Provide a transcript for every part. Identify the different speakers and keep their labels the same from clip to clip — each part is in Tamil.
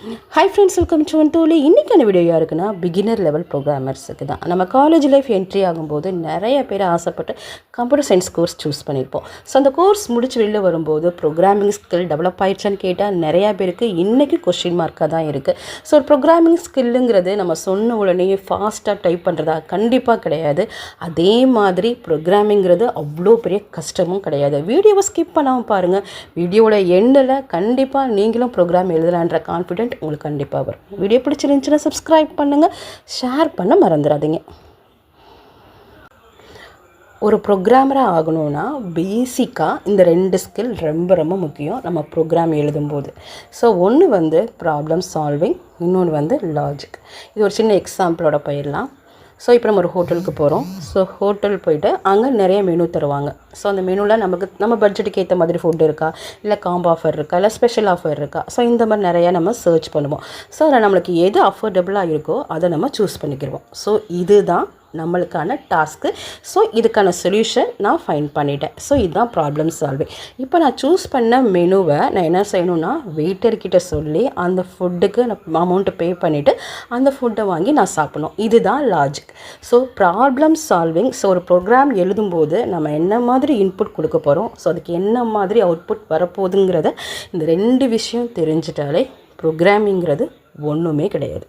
Speaker 1: Hi friends, welcome to Antoli. இன்னைக்கான வீடியோ யாருக்குன்னா பிகினர் லெவல் ப்ரோக்ராமர்ஸுக்கு தான். நம்ம காலேஜ் லைஃப் என்ட்ரி ஆகும்போது நிறைய பேர் ஆசைப்பட்டு கம்ப்யூட்டர் சயின்ஸ் கோர்ஸ் சூஸ் பண்ணியிருப்போம். ஸோ அந்த கோர்ஸ் முடிச்சு வெளில வரும்போது ப்ரோக்ராமிங் ஸ்கில் டெவலப் ஆயிடுச்சான்னு கேட்டால் நிறையா பேருக்கு இன்றைக்கி கொஸ்டின் மார்க்காக தான் இருக்குது. ஸோ ஒரு ப்ரோக்ராமிங் ஸ்கில்லுங்கிறது நம்ம சொன்ன உடனே ஃபாஸ்ட்டாக டைப் பண்ணுறதா கண்டிப்பாக கிடையாது. அதே மாதிரி ப்ரோக்ராமிங்கிறது அவ்வளோ பெரிய கஷ்டமும் கிடையாது. வீடியோவை ஸ்கிப் பண்ணாமல் பாருங்கள். வீடியோவோட எண்டில் கண்டிப்பாக நீங்களும் ப்ரோக்ராம் எழுதலான்ற கான்ஃபிடென்ட் உங்களுக்கு கண்டிப்பாக வரும். வீடியோ பிடிச்சிருந்துச்சுன்னா சப்ஸ்கிரைப் பண்ணுங்கள், ஷேர் பண்ண மறந்துடாதீங்க. ஒரு ப்ரோக்ராமராக ஆகணும்னா பேசிக்காக இந்த 2 ஸ்கில் ரொம்ப ரொம்ப முக்கியம் நம்ம ப்ரோக்ராம் எழுதும்போது. ஸோ ஒன்று வந்து ப்ராப்ளம் சால்விங், இன்னொன்று வந்து லாஜிக். இது ஒரு சின்ன எக்ஸாம்பிளோட போயிடலாம். ஸோ இப்போ நம்ம ஒரு ஹோட்டலுக்கு போகிறோம். ஸோ ஹோட்டல் போய்ட்டு அங்கே நிறைய மெனு தருவாங்க. ஸோ அந்த மெனுவில் நம்ம பட்ஜெட்டுக்கு ஏற்ற மாதிரி ஃபுட் இருக்கா, இல்லை காம்போ ஆஃபர் இருக்கா, இல்லை ஸ்பெஷல் ஆஃபர் இருக்கா. ஸோ இந்த மாதிரி நிறையா நம்ம சர்ச் பண்ணுவோம். ஸோ அதில் நம்மளுக்கு எது அஃபோர்டபுளாக இருக்கோ அதை நம்ம சூஸ் பண்ணிக்கிடுவோம். ஸோ இதுதான் நம்மளுக்கான டாஸ்க்கு. ஸோ இதுக்கான சொல்யூஷன் நான் ஃபைண்ட் பண்ணிட்டேன். ஸோ இதுதான் ப்ராப்ளம் சால்விங். இப்போ நான் சூஸ் பண்ண மெனுவை நான் என்ன செய்யணும்னா வெயிட்டர்கிட்ட சொல்லி அந்த ஃபுட்டுக்கு நான் அமௌண்ட்டு பே பண்ணிவிட்டு அந்த ஃபுட்டை வாங்கி நான் சாப்பிடணும். இதுதான் logic. So problem solving. So ஒரு ப்ரோக்ராம் எழுதும்போது நம்ம என்ன மாதிரி இன்புட் கொடுக்க போகிறோம், ஸோ அதுக்கு என்ன மாதிரி அவுட்புட் வரப்போகுதுங்கிறத இந்த 2 விஷயம் தெரிஞ்சிட்டாலே ப்ரோக்ராமிங்கிறது ஒன்றுமே கிடையாது.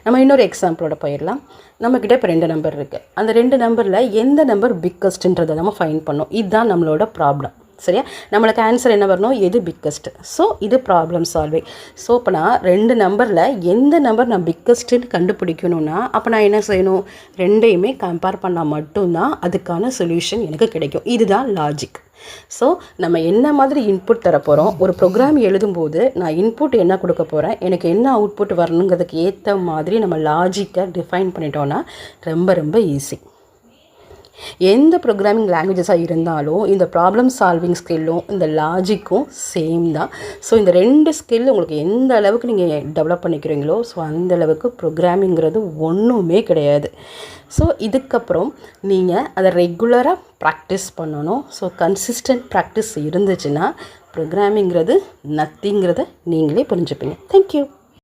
Speaker 1: நம்ம இன்னொரு எக்ஸாம்பிளோட போயிடலாம். நம்மக்கிட்ட இப்போ 2 நம்பர் இருக்குது. அந்த 2 நம்பரில் எந்த நம்பர் பிக்கஸ்ட்டுன்றதை நம்ம ஃபைண்ட் பண்ணோம். இதுதான் நம்மளோட ப்ராப்ளம். சரியா? நம்மளுக்கு ஆன்சர் என்ன வரணும், எது பிக்கஸ்ட்டு. ஸோ இது ப்ராப்ளம் சால்விங். ஸோ இப்போ நான் 2 நம்பரில் எந்த நம்பர் நான் பிக்கஸ்ட்டுன்னு கண்டுபிடிக்கணும்னா அப்போ நான் என்ன செய்யணும், 2ஐயுமே கம்பேர் பண்ணால் மட்டும்தான் அதுக்கான சொல்யூஷன் எனக்கு கிடைக்கும். இதுதான் லாஜிக். ஸோ நம்ம என்ன மாதிரி இன்புட் தர போகிறோம், ஒரு ப்ரோக்ராம் எழுதும்போது நான் இன்புட் என்ன கொடுக்க போகிறேன், எனக்கு என்ன அவுட்புட் வரணுங்கிறதுக்கு ஏற்ற மாதிரி நம்ம லாஜிக்கை டிஃபைன் பண்ணிட்டோன்னா ரொம்ப ரொம்ப ஈஸி. எந்த ப்ரோக்ராமிங் லாங்குவேஜஸாக இருந்தாலும் இந்த ப்ராப்ளம் சால்விங் ஸ்கில்லும் இந்த லாஜிக்கும் சேம் தான். ஸோ இந்த 2 ஸ்கில் உங்களுக்கு எந்த அளவுக்கு நீங்கள் டெவலப் பண்ணிக்கிறீங்களோ ஸோ அந்த அளவுக்கு ப்ரோக்ராமிங்கிறது ஒன்றுமே கிடையாது. ஸோ இதுக்கப்புறம் நீங்கள் அதை ரெகுலராக ப்ராக்டிஸ் பண்ணணும். ஸோ கன்சிஸ்டன்ட் ப்ராக்டிஸ் இருந்துச்சுன்னா ப்ரோக்ராமிங்கிறது நத்திங்கிறத நீங்களே புரிஞ்சுப்பீங்க. தேங்க்யூ.